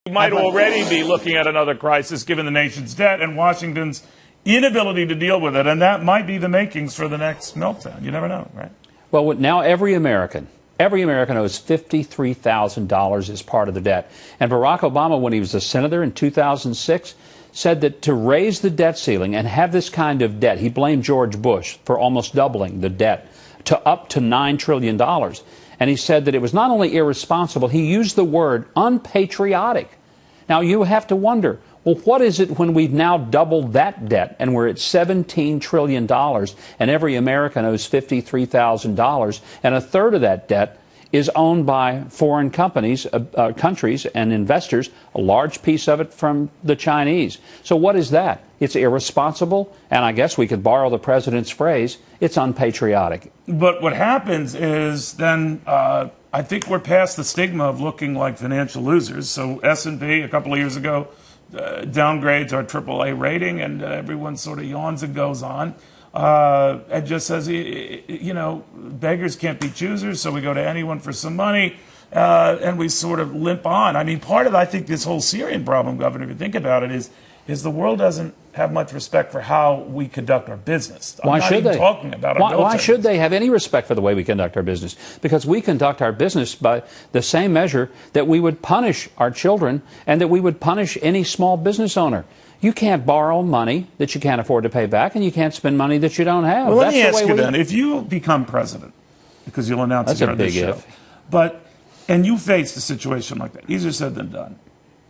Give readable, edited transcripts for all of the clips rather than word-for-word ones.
We might already be looking at another crisis given the nation's debt and Washington's inability to deal with it, and that might be the makings for the next meltdown. You never know, right? Well, now every American owes $53,000 as part of the debt. And Barack Obama, when he was a senator in 2006, said that to raise the debt ceiling and have this kind of debt, he blamed George Bush for almost doubling the debt to up to $9 trillion. And he said that it was not only irresponsible, he used the word unpatriotic. Now you have to wonder, well, what is it when we've now doubled that debt and we're at $17 trillion and every American owes $53,000 and a third of that debt is owned by foreign countries and investors, a large piece of it from the Chinese. So what is that? It's irresponsible, and I guess we could borrow the president's phrase, it's unpatriotic. But what happens is then I think we're past the stigma of looking like financial losers. So S&P a couple of years ago downgrades our AAA rating, and everyone sort of yawns and goes on. And just says, you know, beggars can't be choosers, so we go to anyone for some money, and we sort of limp on. I mean, part of, I think, this whole Syrian problem, Governor, if you think about it, is the world doesn't have much respect for how we conduct our business. Why should they? Talking about our why should they have any respect for the way we conduct our business? Because we conduct our business by the same measure that we would punish our children and that we would punish any small business owner. You can't borrow money that you can't afford to pay back, and you can't spend money that you don't have. Well, let me ask you then, if you become president, because you'll announce it on this show, and you faced a situation like that, easier said than done,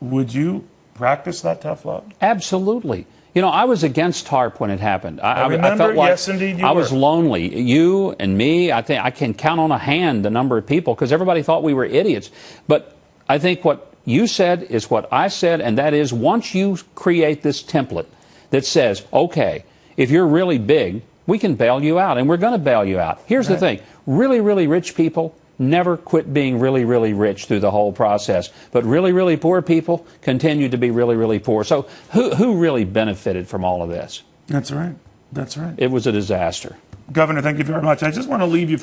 would you practice that tough love? Absolutely. You know, I was against TARP when it happened. I remember, I felt like yes, indeed, you I were. was lonely. You and me, I think I can count on a hand the number of people, because everybody thought we were idiots. But I think what you said is what I said, and that is once you create this template that says, okay, if you're really big, we can bail you out, and we're going to bail you out. Here's the thing. Really, really rich people never quit being really, really rich through the whole process. But really, really poor people continue to be really, really poor. So who really benefited from all of this? That's right. That's right. It was a disaster. Governor, thank you very much. I just want to leave you